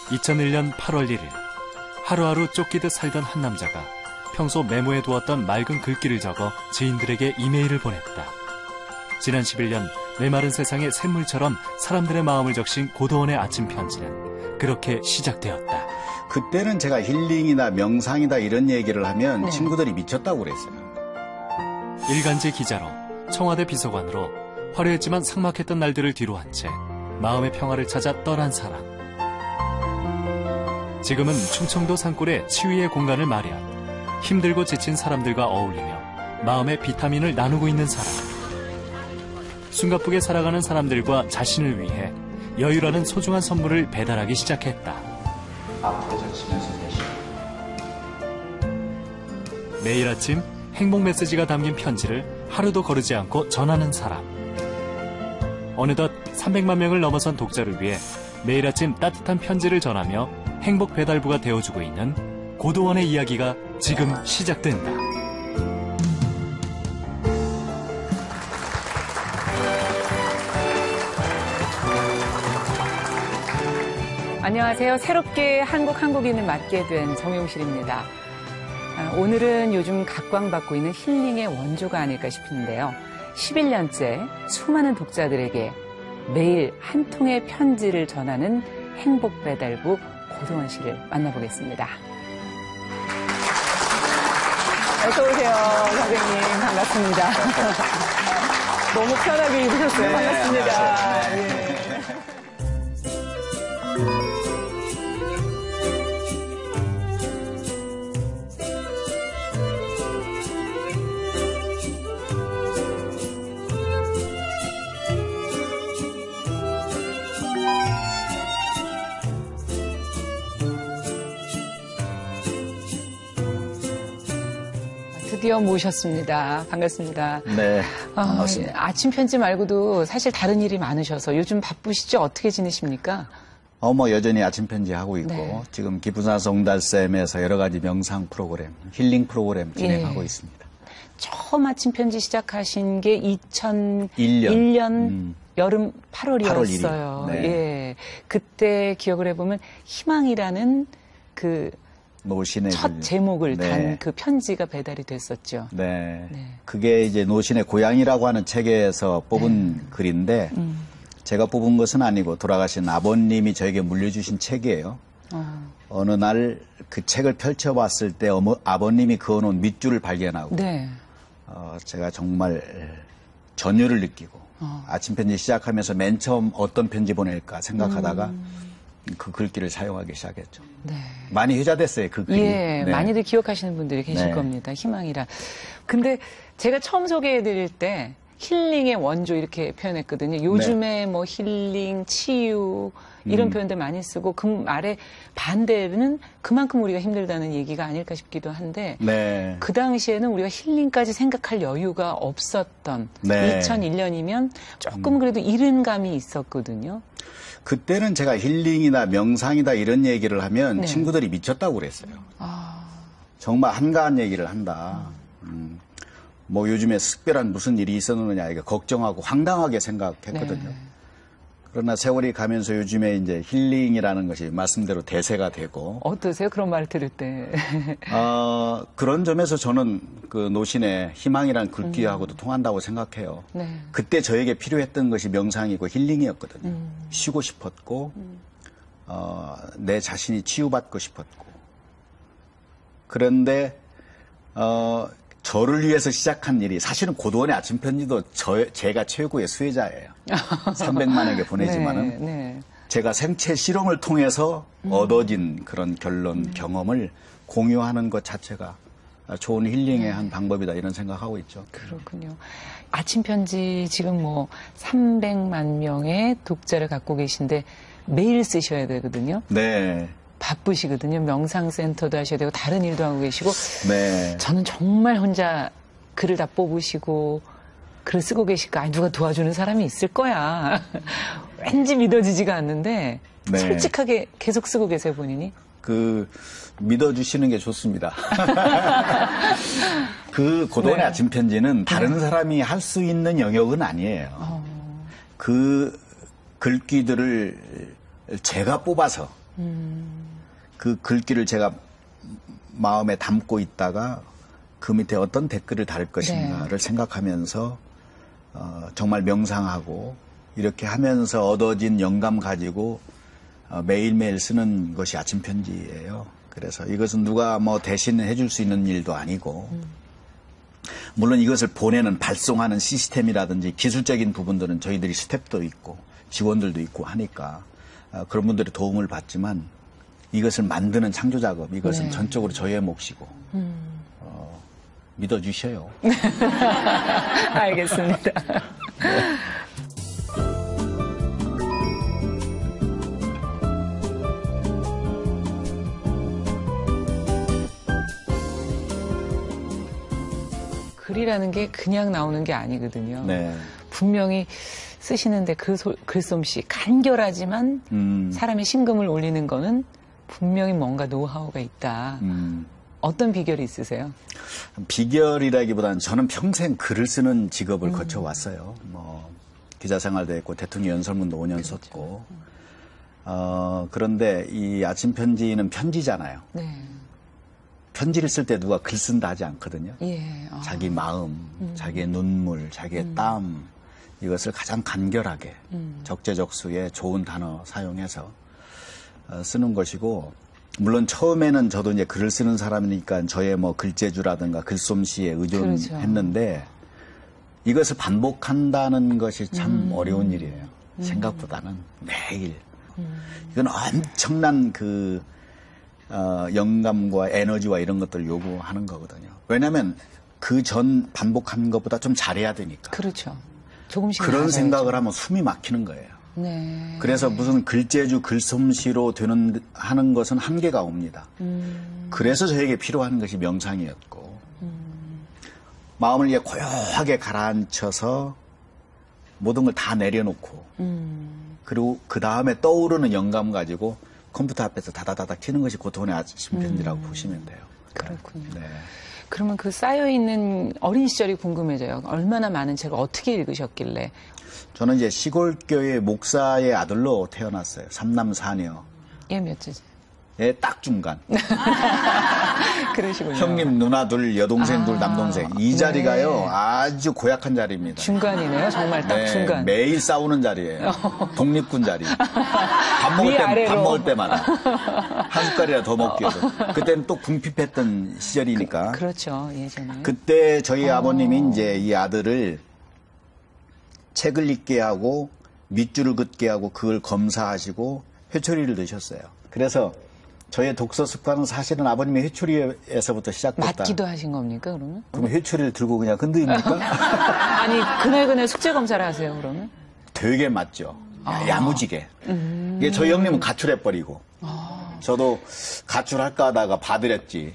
2001년 8월 1일, 하루하루 쫓기듯 살던 한 남자가 평소 메모해 두었던 맑은 글귀를 적어 지인들에게 이메일을 보냈다. 지난 11년 메마른 세상의 샘물처럼 사람들의 마음을 적신 고도원의 아침 편지는 그렇게 시작되었다. 그때는 제가 힐링이나 명상이다 이런 얘기를 하면 친구들이 미쳤다고 그랬어요. 일간지 기자로, 청와대 비서관으로 화려했지만 삭막했던 날들을 뒤로한 채 마음의 평화를 찾아 떠난 사람. 지금은 충청도 산골에 치유의 공간을 마련, 힘들고 지친 사람들과 어울리며 마음의 비타민을 나누고 있는 사람. 숨가쁘게 살아가는 사람들과 자신을 위해 여유라는 소중한 선물을 배달하기 시작했다. 앞으로 젖히면서 대시. 매일 아침 행복 메시지가 담긴 편지를 하루도 거르지 않고 전하는 사람. 어느덧 300만 명을 넘어선 독자를 위해 매일 아침 따뜻한 편지를 전하며 행복 배달부가 되어주고 있는 고도원의 이야기가 지금 시작된다. 안녕하세요. 새롭게 한국인을 맡게 된 정용실입니다. 오늘은 요즘 각광받고 있는 힐링의 원조가 아닐까 싶은데요. 11년째 수많은 독자들에게 매일 한 통의 편지를 전하는 행복배달부 고도원 씨를 만나보겠습니다. 어서 오세요, 선생님. 반갑습니다. 너무 편하게 입으셨어요. 반갑습니다. 네. 드디어 모셨습니다. 반갑습니다. 네, 반갑습니다. 아침 편지 말고도 사실 다른 일이 많으셔서 요즘 바쁘시죠? 어떻게 지내십니까? 여전히 아침 편지 하고 있고, 네. 지금 기부사송달쌤에서 여러 가지 명상 프로그램, 힐링 프로그램 진행하고 있습니다. 처음 아침 편지 시작하신 게 2001년 여름 8월이었어요. 네. 예. 그때 기억을 해보면 희망이라는 그 노신의 첫 제목을 네. 단 그 편지가 배달이 됐었죠. 네. 네. 그게 이제 노신의 고향이라고 하는 책에서 뽑은 글인데, 제가 뽑은 것은 아니고 돌아가신 아버님이 저에게 물려주신 책이에요. 어느 날 그 책을 펼쳐봤을 때 아버님이 그어놓은 밑줄을 발견하고, 네. 제가 정말 전율을 느끼고, 아침 편지 시작하면서 맨 처음 어떤 편지 보낼까 생각하다가 그 글귀를 사용하기 시작했죠. 네. 많이 회자됐어요, 그 글이. 예, 네. 많이들 기억하시는 분들이 계실 네. 겁니다. 희망이라. 근데 제가 처음 소개해드릴 때 힐링의 원조 이렇게 표현했거든요. 요즘에 뭐 힐링, 치유 이런 표현들 많이 쓰고 그 말의 반대는 그만큼 우리가 힘들다는 얘기가 아닐까 싶기도 한데 네. 그 당시에는 우리가 힐링까지 생각할 여유가 없었던 네. 2001년이면 조금 그래도 이른 감이 있었거든요. 그때는 제가 힐링이나 명상이다 이런 얘기를 하면 네. 친구들이 미쳤다고 그랬어요. 정말 한가한 얘기를 한다. 뭐 요즘에 특별한 무슨 일이 있었느냐 이게 걱정하고 황당하게 생각했거든요. 네. 그러나 세월이 가면서 요즘에 이제 힐링이라는 것이 말씀대로 대세가 되고 어떠세요? 그런 말 들을 때. 그런 점에서 저는 그 노신의 희망이라는 글귀하고도 통한다고 생각해요. 네. 그때 저에게 필요했던 것이 명상이고 힐링이었거든요. 쉬고 싶었고 내 자신이 치유받고 싶었고 그런데 저를 위해서 시작한 일이 사실은 고도원의 아침 편지도 제가 최고의 수혜자예요. 300만에게 보내지만은 네, 네. 제가 생체 실험을 통해서 얻어진 그런 결론, 경험을 공유하는 것 자체가 좋은 힐링의 한 방법이다 이런 생각하고 있죠. 그렇군요. 아침 편지 지금 뭐 300만 명의 독자를 갖고 계신데 매일 쓰셔야 되거든요. 네. 바쁘시거든요. 명상센터도 하셔야 되고 다른 일도 하고 계시고 네. 저는 정말 혼자 글을 다 뽑으시고 글을 쓰고 계실까? 아니, 누가 도와주는 사람이 있을 거야. 왠지 믿어지지가 않는데 네. 솔직하게 계속 쓰고 계세요, 본인이? 믿어주시는 게 좋습니다. 그 고도원의 네. 아침 편지는 다른 사람이 할 수 있는 영역은 아니에요. 그 글귀들을 제가 뽑아서 그 글귀를 제가 마음에 담고 있다가 그 밑에 어떤 댓글을 달 것인가를 생각하면서 정말 명상하고 이렇게 하면서 얻어진 영감 가지고 매일매일 쓰는 것이 아침 편지예요. 그래서 이것은 누가 뭐 대신 해줄 수 있는 일도 아니고 물론 이것을 보내는 발송하는 시스템이라든지 기술적인 부분들은 저희들이 스텝도 있고 직원들도 있고 하니까 그런 분들의 도움을 받지만 이것을 만드는 창조 작업 이것은 네. 전적으로 저희의 몫이고 믿어주셔요. 알겠습니다. 글이라는 게 그냥 나오는 게 아니거든요. 네. 분명히 쓰시는데 그 글솜씨 간결하지만 사람의 심금을 울리는 거는 분명히 뭔가 노하우가 있다. 어떤 비결이 있으세요? 비결이라기보다는 저는 평생 글을 쓰는 직업을 거쳐왔어요. 뭐 기자 생활도 했고 대통령 연설문도 5년 썼고 그런데 이 아침 편지는 편지잖아요. 네. 편지를 쓸 때 누가 글 쓴다 하지 않거든요. 예. 자기 마음, 자기의 눈물, 자기의 땀 이것을 가장 간결하게 적재적소에 좋은 단어 사용해서 쓰는 것이고 물론 처음에는 저도 이제 글을 쓰는 사람이니까 저의 뭐 글재주라든가 글솜씨에 의존했는데 그렇죠. 이것을 반복한다는 것이 참 어려운 일이에요. 생각보다는 매일. 이건 엄청난 그 영감과 에너지와 이런 것들을 요구하는 거거든요. 왜냐하면 그 전 반복하는 것보다 좀 잘해야 되니까. 그렇죠. 조금씩 그런 나아져야죠. 생각을 하면 숨이 막히는 거예요. 네. 그래서 무슨 글재주, 글솜씨로 하는 것은 한계가 옵니다. 그래서 저에게 필요한 것이 명상이었고 마음을 이제 고요하게 가라앉혀서 모든 걸 다 내려놓고 그리고 그 다음에 떠오르는 영감 가지고 컴퓨터 앞에서 다다다닥 튀는 것이 고통의 아침 편지라고 보시면 돼요. 그렇군요. 네. 그러면 그 쌓여있는 어린 시절이 궁금해져요. 얼마나 많은 책을 어떻게 읽으셨길래. 저는 이제 시골교회 목사의 아들로 태어났어요. 3남 4녀. 예, 몇 주지? 예, 딱 중간. 그러시군요. 형님, 누나 둘, 여동생 둘, 남동생. 이 자리가요, 네. 아주 고약한 자리입니다. 중간이네요. 정말 딱 네, 중간. 매일 싸우는 자리예요. 독립군 자리. 밥 위아래로. 먹을 때마다. 한 숟갈이라 더 먹기 위해서. 그때는 또 궁핍했던 시절이니까. 그렇죠. 예전에. 그때 저희 아버님이 이제 이 아들을 책을 읽게 하고 밑줄을 긋게 하고 그걸 검사하시고 회초리를 넣으셨어요. 그래서 저의 독서 습관은 사실은 아버님의 회초리에서부터 시작됐다. 맞기도 하신 겁니까, 그러면? 그럼 회초리를 들고 그냥 흔들립니까? 아니, 그날 숙제 검사를 하세요, 그러면? 되게 맞죠. 야무지게. 이게 저희 형님은 가출해버리고. 저도 가출할까 하다가 봐드렸지.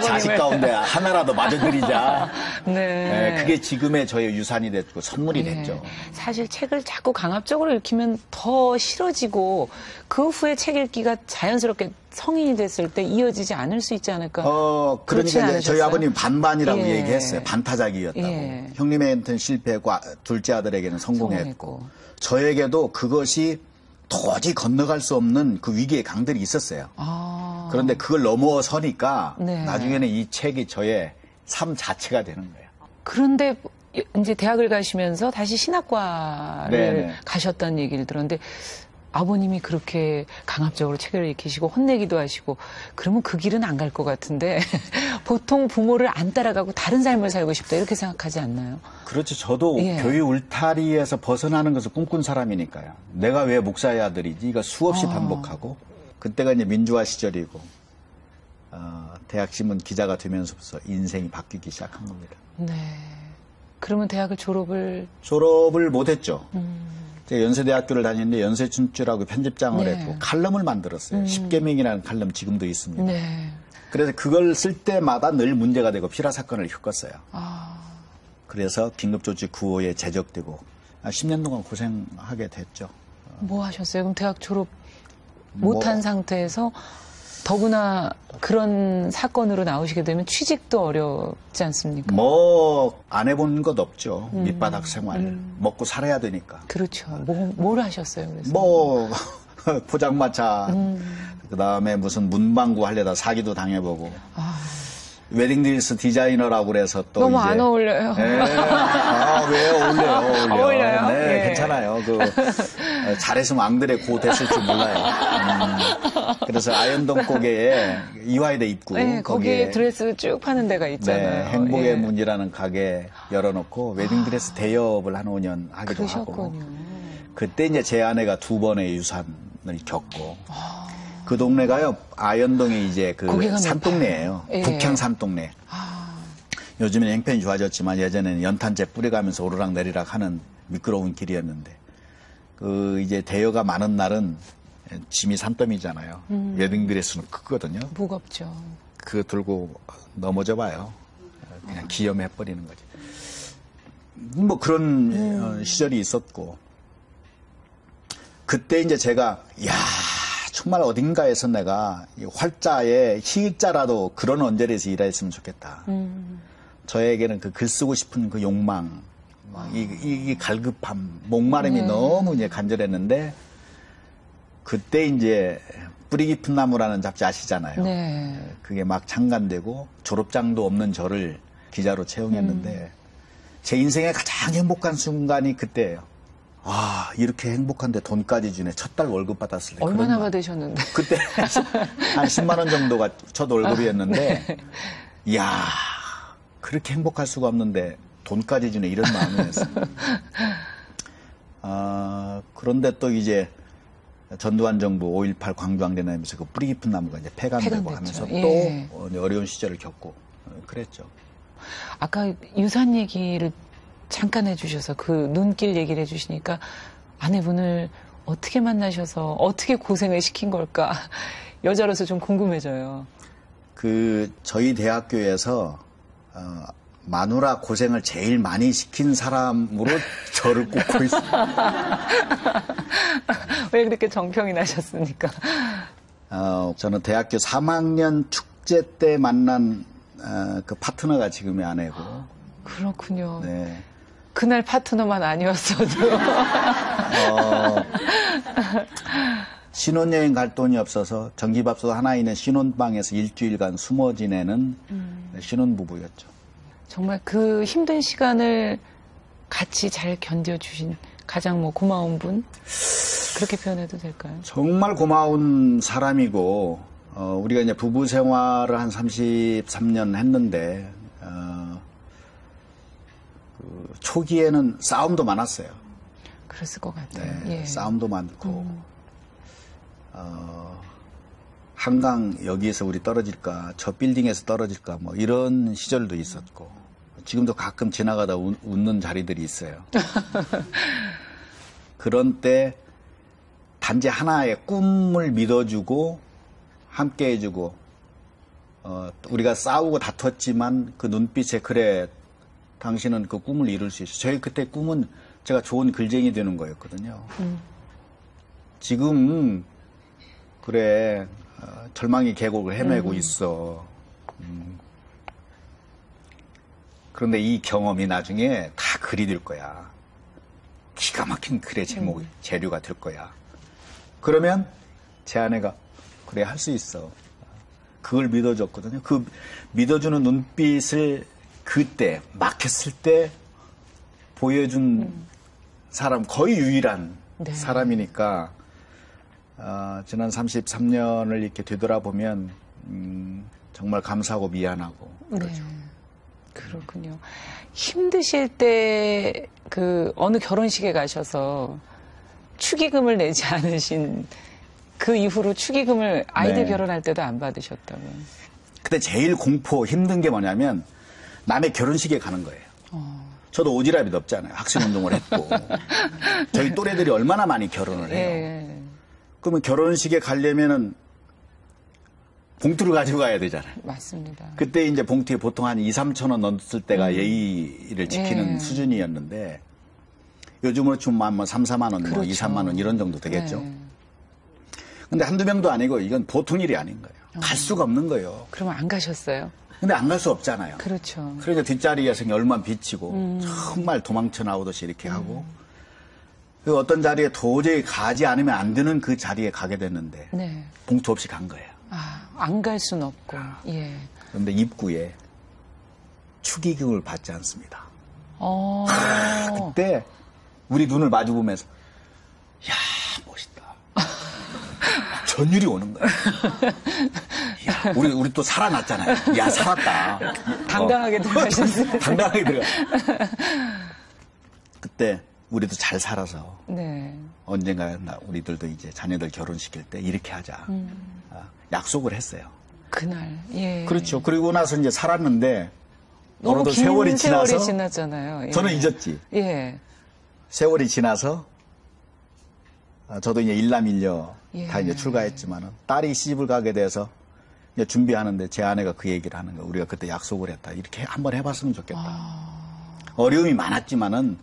자식 가운데 하나라도 맞아드리자. 네. 네, 그게 지금의 저의 유산이 됐고 선물이 예. 됐죠. 사실 책을 자꾸 강압적으로 읽히면 더 싫어지고 그 후에 책 읽기가 자연스럽게 성인이 됐을 때 이어지지 않을 수 있지 않을까. 그러니까 그렇진 이제 저희 않으셨어요? 아버님 반반이라고 예. 얘기했어요. 반타작이었다고. 예. 형님한테는 실패했고 둘째 아들에게는 성공했고. 성공했고. 저에게도 그것이 도저히 건너갈 수 없는 그 위기의 강들이 있었어요. 그런데 그걸 넘어서니까 네. 나중에는 이 책이 저의 삶 자체가 되는 거예요. 그런데 이제 대학을 가시면서 다시 신학과를 네네. 가셨다는 얘기를 들었는데 아버님이 그렇게 강압적으로 책을 읽히시고 혼내기도 하시고 그러면 그 길은 안 갈 것 같은데 보통 부모를 안 따라가고 다른 삶을 살고 싶다 이렇게 생각하지 않나요? 그렇죠. 저도 예. 교회 울타리에서 벗어나는 것을 꿈꾼 사람이니까요. 내가 왜 목사의 아들이지? 이거 수없이 반복하고 그때가 이제 민주화 시절이고 대학신문 기자가 되면서부터 인생이 바뀌기 시작한 겁니다. 네. 그러면 대학을 졸업을 못했죠. 제가 연세대학교를 다녔는데 연세춘추라고 편집장을 네. 했고 칼럼을 만들었어요. 10계명이라는 칼럼 지금도 있습니다. 네. 그래서 그걸 쓸 때마다 늘 문제가 되고 필화 사건을 겪었어요. 아, 그래서 긴급조치 구호에 제적되고 10년 동안 고생하게 됐죠. 뭐 하셨어요? 그럼 대학 졸업 못한 상태에서 더구나 그런 사건으로 나오시게 되면 취직도 어렵지 않습니까? 안 해본 것 없죠. 밑바닥 생활. 먹고 살아야 되니까. 그렇죠. 뭘 하셨어요? 그래서? 포장마차, 그 다음에 무슨 문방구 하려다 사기도 당해보고. 웨딩드레스 디자이너라고 그래서 또 너무 이제 안 어울려요. 네. 왜 어울려요? 어울려요? 네, 예. 괜찮아요. 잘했으면 앙드레 고 됐을 줄 몰라요. 그래서 아현동 고개에 이화여대 입구 네, 거기에 거기에 드레스 쭉 파는 데가 있잖아요. 네, 행복의 예. 문이라는 가게 열어놓고 웨딩드레스 대여업을 한 5년 하기도 하고. 그러셨군요. 그때 이제 제 아내가 2번의 유산을 겪고. 그 동네가요, 아현동에 이제 그 거기가 산동네예요. 예. 북향 산동네. 요즘엔 형편이 좋아졌지만 예전에는 연탄재 뿌려가면서 오르락 내리락 하는 미끄러운 길이었는데, 이제 대여가 많은 날은 짐이 산더미잖아요. 웨딩드레스는 크거든요. 무겁죠. 그거 들고 넘어져 봐요. 그냥 기염해버리는 거지. 뭐 그런 시절이 있었고, 그때 이제 제가, 정말 어딘가에서 내가 활자에 희자라도 그런 언저리에서 일했으면 좋겠다. 저에게는 그 글 쓰고 싶은 그 욕망, 이 갈급함, 목마름이 너무 이제 간절했는데, 그때 이제 뿌리 깊은 나무라는 잡지 아시잖아요. 네. 그게 막 창간되고 졸업장도 없는 저를 기자로 채용했는데, 제 인생의 가장 행복한 순간이 그때예요. 이렇게 행복한데 돈까지 주네. 첫 달 월급 받았을 때. 얼마나 받으셨는데? 그때 한 10만 원 정도가 첫 월급이었는데, 네. 이야, 그렇게 행복할 수가 없는데 돈까지 주네. 이런 마음이었어요. 그런데 또 이제 전두환 정부 5.18 광주항쟁 나면서 그 뿌리 깊은 나무가 이제 폐간되고 하면서 예. 또 어려운 시절을 겪고 그랬죠. 아까 유산 얘기를 잠깐 해주셔서 그 눈길 얘기를 해주시니까 아내분을 어떻게 만나셔서 어떻게 고생을 시킨 걸까 여자로서 좀 궁금해져요. 저희 대학교에서 마누라 고생을 제일 많이 시킨 사람으로 저를 꼽고 있습니다. 왜 그렇게 정평이 나셨습니까? 저는 대학교 3학년 축제 때 만난 그 파트너가 지금의 아내고. 그렇군요. 네. 그날 파트너만 아니었어도. 신혼여행 갈 돈이 없어서 전기밥솥 하나 있는 신혼방에서 일주일간 숨어 지내는 신혼부부였죠. 정말 그 힘든 시간을 같이 잘 견뎌주신 가장 고마운 분? 그렇게 표현해도 될까요? 정말 고마운 사람이고, 우리가 이제 부부 생활을 한 33년 했는데, 초기에는 싸움도 많았어요. 그랬을 것 같아요. 네, 예. 싸움도 많고, 한강 여기에서 우리 떨어질까, 저 빌딩에서 떨어질까, 뭐 이런 시절도 있었고, 지금도 가끔 지나가다 웃는 자리들이 있어요. 그런 때 단지 하나의 꿈을 믿어주고 함께 해주고, 우리가 싸우고 다퉜지만 그 눈빛에 그래, 당신은 그 꿈을 이룰 수 있어. 저희 그때 꿈은 제가 좋은 글쟁이 되는 거였거든요. 지금 그래, 절망의 계곡을 헤매고 있어. 그런데 이 경험이 나중에 다 글이 될 거야. 기가 막힌 글의 제목이 재료가 될 거야. 그러면 제 아내가 그래, 할 수 있어. 그걸 믿어줬거든요. 그 믿어주는 눈빛을 그때 막혔을 때 보여준 사람, 거의 유일한 네. 사람이니까 지난 33년을 이렇게 되돌아보면 정말 감사하고 미안하고 그러죠. 네. 그렇군요. 힘드실 때 어느 결혼식에 가셔서 축의금을 내지 않으신 그 이후로 축의금을 아이들 네. 결혼할 때도 안 받으셨다고. 근데 제일 공포 힘든 게 뭐냐면 남의 결혼식에 가는 거예요. 저도 오지랖이 넓잖아요. 학생운동을 했고. 저희 또래들이 얼마나 많이 결혼을 해요. 예. 그러면 결혼식에 가려면은 봉투를 가지고 가야 되잖아요. 맞습니다. 그때 이제 봉투에 보통 한 2, 3천 원 넣었을 때가 예의를 지키는 예. 수준이었는데 요즘으로 치면 뭐 3, 4만 원, 그렇죠. 뭐 2, 3만 원 이런 정도 되겠죠. 네. 근데 한두 명도 아니고 이건 보통 일이 아닌 거예요. 갈 수가 없는 거예요. 그러면 안 가셨어요? 근데 안 갈 수 없잖아요. 그렇죠. 그러니까 뒷자리에서 얼마 비치고 정말 도망쳐 나오듯이 이렇게 하고 그 어떤 자리에 도저히 가지 않으면 안 되는 그 자리에 가게 됐는데 네. 봉투 없이 간 거예요. 안 갈 순 없고. 예. 그런데 입구에 축의금을 받지 않습니다. 그때 우리 눈을 마주보면서 야 멋있다. 전율이 오는 거야. 야, 우리 또 살아났잖아요. 야 살았다. 당당하게 들어가셨어요. 당당하게 들어가. 그때 우리도 잘 살아서 네. 언젠가 우리들도 이제 자녀들 결혼시킬 때 이렇게 하자. 약속을 했어요. 그날. 예. 그렇죠. 그리고 나서 이제 살았는데 너무 어느덧 긴 세월이 지나서 지났잖아요. 예. 저는 잊었지. 예. 세월이 지나서 저도 이제 일남일녀 예. 다 이제 출가했지만은 딸이 시집을 가게 돼서 이제 준비하는데 제 아내가 그 얘기를 하는 거예요. 우리가 그때 약속을 했다. 이렇게 한번 해봤으면 좋겠다. 어려움이 많았지만은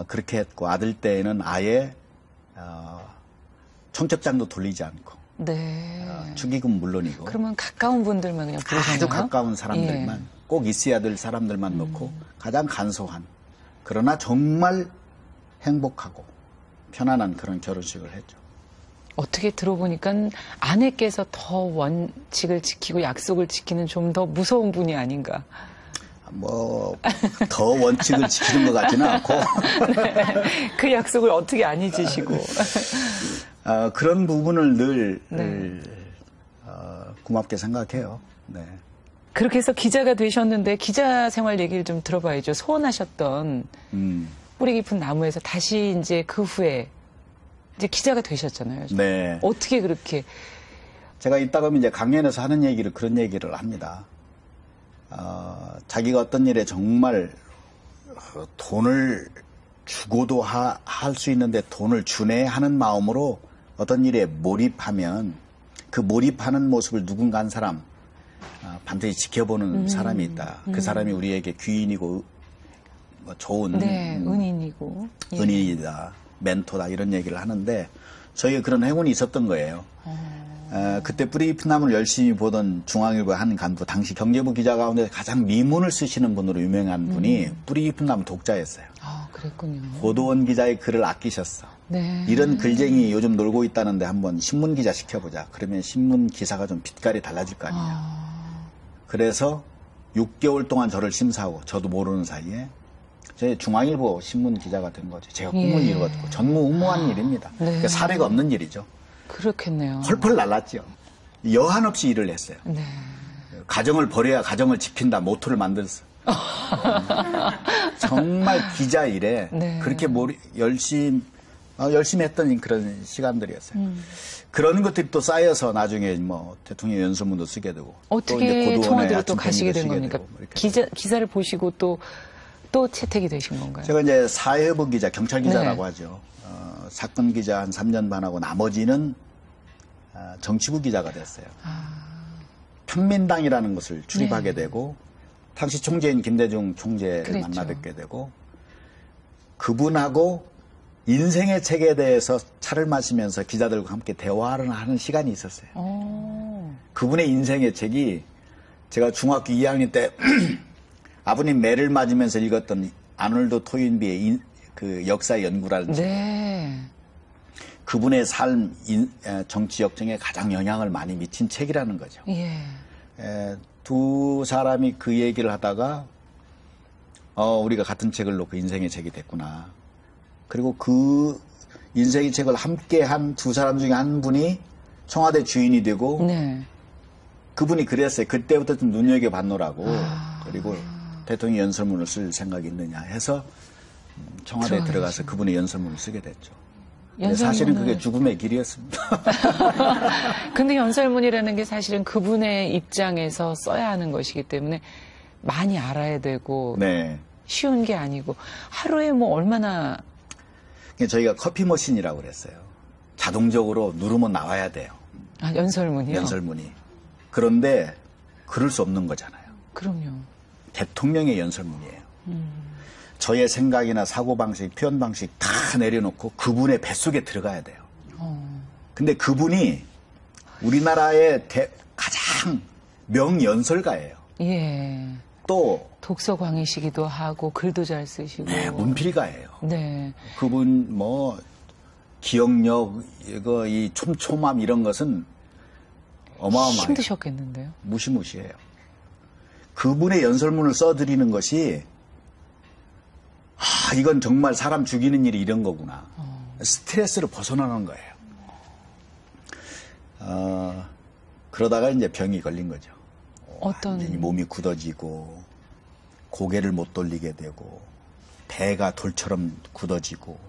그렇게 했고 아들 때에는 아예 청첩장도 돌리지 않고 네. 축의금 물론이고 그러면 가까운 분들만 그냥 부르셨나요? 아주 가까운 사람들만 예. 꼭 있어야 될 사람들만 놓고 가장 간소한 그러나 정말 행복하고 편안한 그런 결혼식을 했죠. 어떻게 들어보니까 아내께서 더 원칙을 지키고 약속을 지키는 좀 더 무서운 분이 아닌가. 뭐 더 원칙을 지키는 것 같지는 않고 네. 그 약속을 어떻게 안 잊으시고. 그런 부분을 늘 네. 고맙게 생각해요. 네. 그렇게 해서 기자가 되셨는데 기자 생활 얘기를 좀 들어봐야죠. 소원하셨던 뿌리 깊은 나무에서 다시 이제 그 후에 이제 기자가 되셨잖아요. 네. 어떻게 그렇게. 제가 이따가 이제 강연에서 하는 얘기를 그런 얘기를 합니다. 자기가 어떤 일에 정말 돈을 주고도 할 수 있는데 돈을 주네 하는 마음으로 어떤 일에 몰입하면 그 몰입하는 모습을 누군가 한 사람 반드시 지켜보는 사람이 있다. 그 사람이 우리에게 귀인이고 뭐 좋은 네, 은인이고. 예. 은인이다. 멘토다 이런 얘기를 하는데 저희가 그런 행운이 있었던 거예요. 그때 뿌리 깊은 나무를 열심히 보던 중앙일보 한 간부 당시 경제부 기자 가운데 가장 미문을 쓰시는 분으로 유명한 분이 뿌리 깊은 나무 독자였어요. 아, 그랬군요. 고도원 기자의 글을 아끼셨어. 네. 이런 글쟁이 요즘 놀고 있다는데 한번 신문 기자 시켜보자. 그러면 신문 기사가 좀 빛깔이 달라질 거 아니냐. 그래서 6개월 동안 저를 심사하고 저도 모르는 사이에 제 중앙일보 신문 기자가 된 거죠. 제가 꿈을 예. 이루었고 전무후무한 일입니다. 네. 그러니까 사례가 없는 일이죠. 그렇겠네요. 펄펄 날랐죠. 여한 없이 일을 했어요. 네. 가정을 버려야 가정을 지킨다 모토를 만들었어. 정말 기자 일에 네. 그렇게 열심히 했던 그런 시간들이었어요. 그런 것들이 또 쌓여서 나중에 뭐 대통령 연설문도 쓰게 되고 어떻게 청와대로 또 가시게 된 쓰게 겁니까? 되고 뭐 이렇게 기사를 보시고 또 채택이 되신 건가요? 제가 이제 사회부 기자, 경찰 기자라고 네. 하죠. 사건 기자 한 3년 반 하고 나머지는 정치부 기자가 됐어요. 편민당이라는 것을 출입하게 네. 되고 당시 총재인 김대중 총재를 그랬죠. 만나 뵙게 되고 그분하고 인생의 책에 대해서 차를 마시면서 기자들과 함께 대화를 하는 시간이 있었어요. 그분의 인생의 책이 제가 중학교 2학년 때 아버님 매를 맞으면서 읽었던 아놀드 토인비의 그 역사 연구라는 책. 네. 그분의 삶, 정치 역정에 가장 영향을 많이 미친 책이라는 거죠. 예. 두 사람이 그 얘기를 하다가 우리가 같은 책을 놓고 인생의 책이 됐구나. 그리고 그 인생의 책을 함께 한 두 사람 중에 한 분이 청와대 주인이 되고 네. 그분이 그랬어요. 그때부터 좀 눈여겨봤노라고. 그리고 대통령 연설문을 쓸 생각이 있느냐 해서 청와대에 들어가서 그분의 연설문을 쓰게 됐죠. 사실은 그게 죽음의 길이었습니다. 근데 연설문이라는 게 사실은 그분의 입장에서 써야 하는 것이기 때문에 많이 알아야 되고 네. 쉬운 게 아니고 하루에 뭐 얼마나 저희가 커피 머신이라고 그랬어요. 자동적으로 누르면 나와야 돼요. 연설문이요? 연설문이. 그런데 그럴 수 없는 거잖아요. 그럼요. 대통령의 연설문이에요. 저의 생각이나 사고방식, 표현방식 다 내려놓고 그분의 뱃속에 들어가야 돼요. 근데 그분이 우리나라의 가장 명연설가예요. 예. 또 독서광이시기도 하고 글도 잘 쓰시고. 네, 문필가예요. 네. 그분 뭐 기억력, 이거 이 촘촘함 이런 것은 어마어마해요. 힘드셨겠는데요. 무시무시해요. 그분의 연설문을 써드리는 것이 이건 정말 사람 죽이는 일이 이런 거구나. 스트레스를 벗어나는 거예요. 그러다가 이제 병이 걸린 거죠. 완전히 몸이 굳어지고 고개를 못 돌리게 되고 배가 돌처럼 굳어지고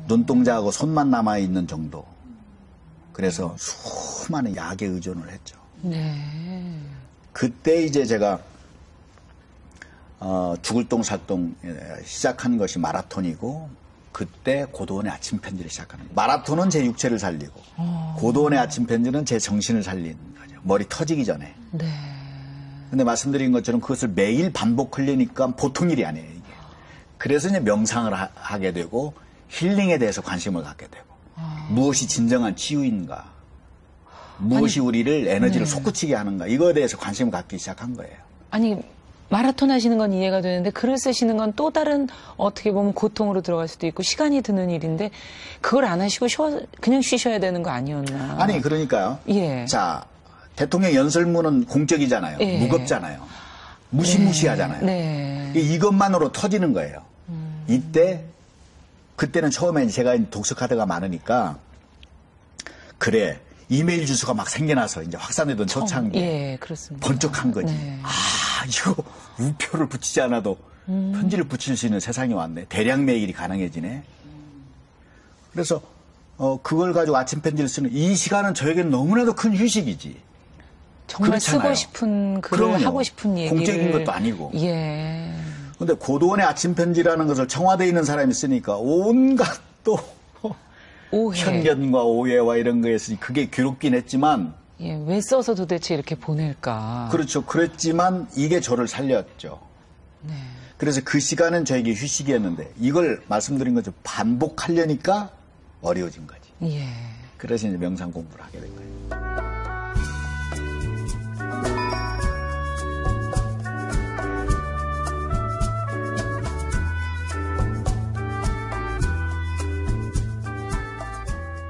눈동자하고 손만 남아있는 정도. 그래서 수많은 약에 의존을 했죠. 네. 그때 이제 제가 죽을 똥 살 똥 시작한 것이 마라톤이고 그때 고도원의 아침 편지를 시작하는 거예요. 마라톤은 제 육체를 살리고 고도원의 아침 편지는 제 정신을 살리는 거죠. 머리 터지기 전에. 네. 근데 말씀드린 것처럼 그것을 매일 반복하려니까 보통 일이 아니에요. 이게. 그래서 이제 명상을 하게 되고 힐링에 대해서 관심을 갖게 되고 무엇이 진정한 치유인가, 무엇이 우리를 에너지를 솟구치게 하는가 이거에 대해서 관심을 갖기 시작한 거예요. 아니 마라톤 하시는 건 이해가 되는데 글을 쓰시는 건 또 다른 어떻게 보면 고통으로 들어갈 수도 있고 시간이 드는 일인데 그걸 안 하시고 그냥 쉬셔야 되는 거 아니었나. 아니 그러니까요. 예. 자 대통령 연설문은 공적이잖아요. 예. 무겁잖아요. 무시무시하잖아요. 네. 이것만으로 터지는 거예요. 그때는 처음에 제가 독서 카드가 많으니까 그래 이메일 주소가 막 생겨나서 이제 확산되던 초창기에 예, 그렇습니다. 번쩍한 거지. 네. 이거 우표를 붙이지 않아도 편지를 붙일 수 있는 세상이 왔네. 대량 메일이 가능해지네. 그래서 그걸 가지고 아침 편지를 쓰는 이 시간은 저에게는 너무나도 큰 휴식이지. 정말 그렇잖아요. 쓰고 싶은 글을 그럼요. 하고 싶은 얘기를. 공적인 것도 아니고. 예. 근데 고도원의 아침 편지라는 것을 청와대에 있는 사람이 쓰니까 온갖 또 오해. 편견과 오해와 이런 거에 있으니 그게 괴롭긴 했지만 예, 왜 써서 도대체 이렇게 보낼까? 그렇죠. 그랬지만 이게 저를 살렸죠. 네. 그래서 그 시간은 저에게 휴식이었는데 이걸 말씀드린 것처럼 반복하려니까 어려워진 거지. 예. 그래서 이제 명상 공부를 하게 된 거예요.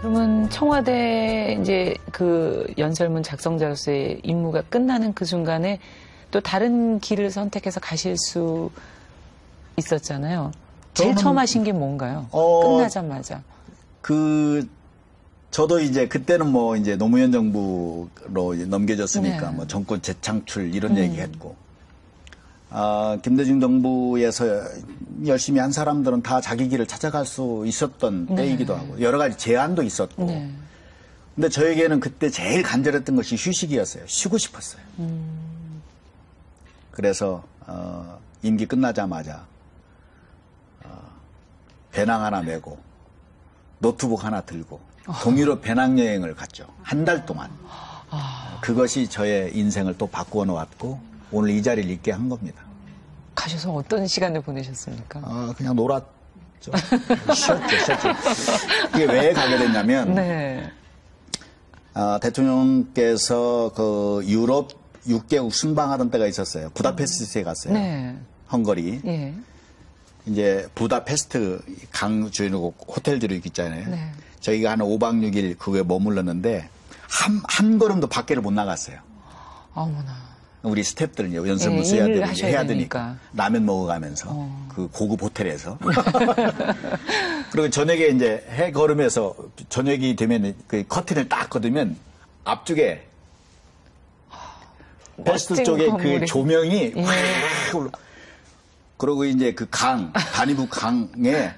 그러면 청와대 이제 그 연설문 작성자로서의 임무가 끝나는 그 순간에 또 다른 길을 선택해서 가실 수 있었잖아요. 제일 저는- 처음 하신 게 뭔가요? 끝나자마자. 저도 이제 그때는 뭐 이제 노무현 정부로 이제 넘겨졌으니까 네. 뭐 정권 재창출 이런 얘기 했고, 김대중 정부에서 열심히 한 사람들은 다 자기 길을 찾아갈 수 있었던 때이기도 하고, 여러 가지 제한도 있었고. 네. 근데 저에게는 그때 제일 간절했던 것이 휴식이었어요. 쉬고 싶었어요. 그래서, 임기 끝나자마자, 배낭 하나 메고, 노트북 하나 들고, 동유럽 배낭여행을 갔죠. 한 달 동안. 그것이 저의 인생을 또 바꾸어 놓았고, 오늘 이 자리를 있게 한 겁니다. 가셔서 어떤 시간을 보내셨습니까? 그냥 놀았죠. 쉬었죠. 이게 왜 가게 됐냐면, 네. 대통령께서 그 유럽 6개국 순방하던 때가 있었어요. 부다페스트에 갔어요. 네. 헝가리. 예. 이제 부다페스트 강 주변에 호텔들이 있잖아요. 네. 저희가 한 5박 6일 그거에 머물렀는데 한 걸음도 밖에를 못 나갔어요. 어머나. 우리 스태프들은 연설문 예, 써야 일을 되고 하셔야 해야 되니까. 되니까 라면 먹어가면서 그 고급 호텔에서 그리고 저녁에 이제 해 걸으면서 저녁이 되면 그 커튼을 딱 걷으면 앞쪽에 베스트 멋진 쪽에 건물이. 그 조명이 예. 확 올라. 그리고 이제 그 다니부 강에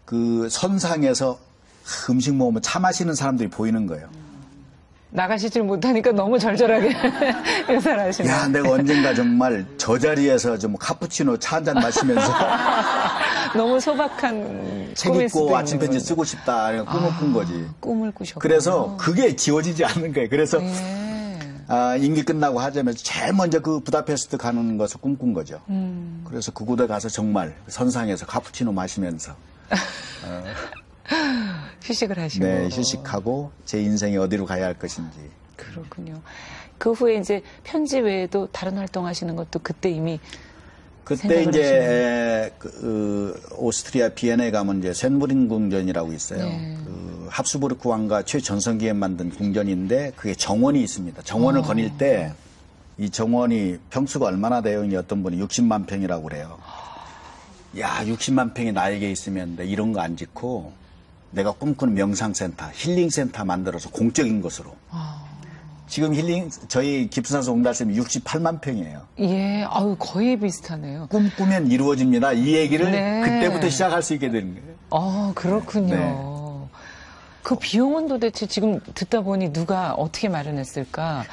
그 선상에서 음식 먹으면 차 마시는 사람들이 보이는 거예요. 나가시질 못하니까 너무 절절하게 인사를 하시네요. 야, 내가 언젠가 정말 저 자리에서 좀 카푸치노 차 한 잔 마시면서 너무 소박한 책 꿈일 수도 읽고 있는 아침 편지 거군요. 쓰고 싶다. 이런 꿈을 꾼 거지. 꿈을 꾸셨고. 그래서 그게 지워지지 않는 거예요. 그래서 예. 임기 끝나고 하자면서 제일 먼저 그 부다페스트 가는 것을 꿈꾼 거죠. 그래서 그곳에 가서 정말 선상에서 카푸치노 마시면서 휴식을 하시고. 네, 휴식하고 제 인생이 어디로 가야 할 것인지. 그렇군요. 그 후에 이제 편지 외에도 다른 활동하시는 것도 그때 이미 그때 생각을 이제 오스트리아 비엔나에 가면 이제 샌무린 궁전이라고 있어요. 네. 그 합스부르크 왕가 최전성기에 만든 궁전인데 그게 정원이 있습니다. 정원을 거닐 때 이 정원이 평수가 얼마나 돼요? 어떤 분이 60만 평이라고 그래요. 야, 60만 평이 나에게 있으면 이런 거 안 짓고 내가 꿈꾸는 명상센터, 힐링센터 만들어서 공적인 것으로. 지금 저희 깊은산소 옹달샘이 68만 평이에요. 예, 아유, 거의 비슷하네요. 꿈꾸면 이루어집니다. 이 얘기를 네. 그때부터 시작할 수 있게 되는 거예요. 그렇군요. 네. 그 비용은 도대체 지금 듣다 보니 누가 어떻게 마련했을까?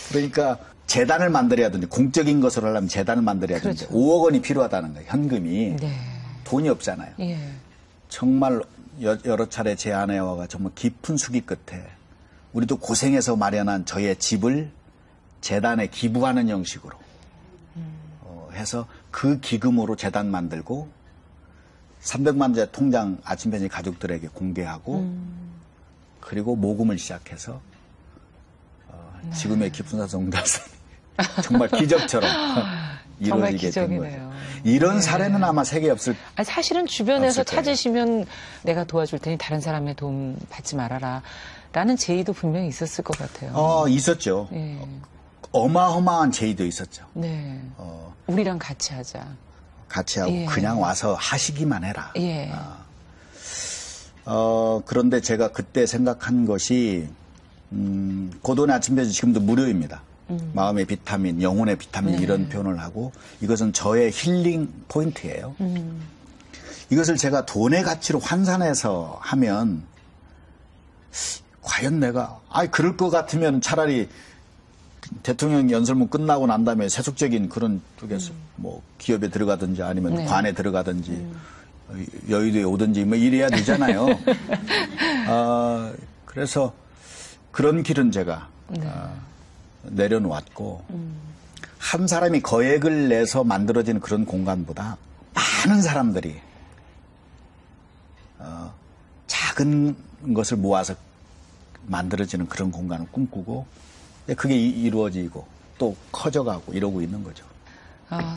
그러니까 재단을 만들어야 되는데 공적인 것을 하려면 재단을 만들어야 되는데 그렇죠. 5억 원이 필요하다는 거예요. 현금이. 네. 돈이 없잖아요. 예. 정말 여러 차례 제안해 와가 정말 깊은 숙의 끝에 우리도 고생해서 마련한 저의 집을 재단에 기부하는 형식으로 해서 그 기금으로 재단 만들고 300만 제 통장 아침 편지 가족들에게 공개하고 그리고 모금을 시작해서 지금의 깊은산소 옹달샘이 정말 기적처럼 정말 이루어지게 된 기적이네요. 거죠. 이런 사례는 아마 세계에 없을 아니, 사실은 주변에서 없을 거예요. 찾으시면 내가 도와줄 테니 다른 사람의 도움 받지 말아라. 라는 제의도 분명히 있었을 것 같아요. 있었죠. 예. 어마어마한 제의도 있었죠. 네. 우리랑 같이 하자. 같이 하고 예. 그냥 와서 하시기만 해라. 예. 그런데 제가 그때 생각한 것이 고돈의 아침편지 지금도 무료입니다. 마음의 비타민, 영혼의 비타민 네. 이런 표현을 하고 이것은 저의 힐링 포인트예요. 이것을 제가 돈의 가치로 환산해서 하면 과연 내가 그럴 것 같으면 차라리 대통령 연설문 끝나고 난 다음에 세속적인 그런 쪽에서 뭐 기업에 들어가든지 아니면 네. 관에 들어가든지 여의도에 오든지 뭐 이래야 되잖아요. 그래서 그런 길은 제가 내려놓았고 한 사람이 거액을 내서 만들어지는 그런 공간보다 많은 사람들이 작은 것을 모아서 만들어지는 그런 공간을 꿈꾸고 그게 이루어지고 또 커져가고 이러고 있는 거죠.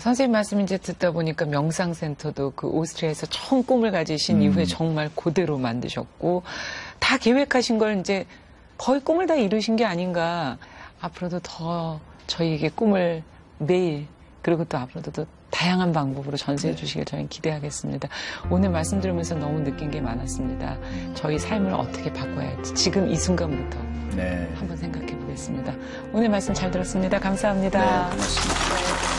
선생님 말씀 이제 듣다 보니까 명상센터도 그 오스트리아에서 처음 꿈을 가지신 이후에 정말 그대로 만드셨고 다 계획하신 걸 이제 거의 꿈을 다 이루신 게 아닌가. 앞으로도 더 저희에게 꿈을 매일 그리고 또 앞으로도 또 다양한 방법으로 전수해 주시길 저희는 기대하겠습니다. 오늘 말씀 들으면서 너무 느낀 게 많았습니다. 저희 삶을 어떻게 바꿔야 할지 지금 이 순간부터 네. 한번 생각해 보겠습니다. 오늘 말씀 잘 들었습니다. 감사합니다. 네, 고맙습니다.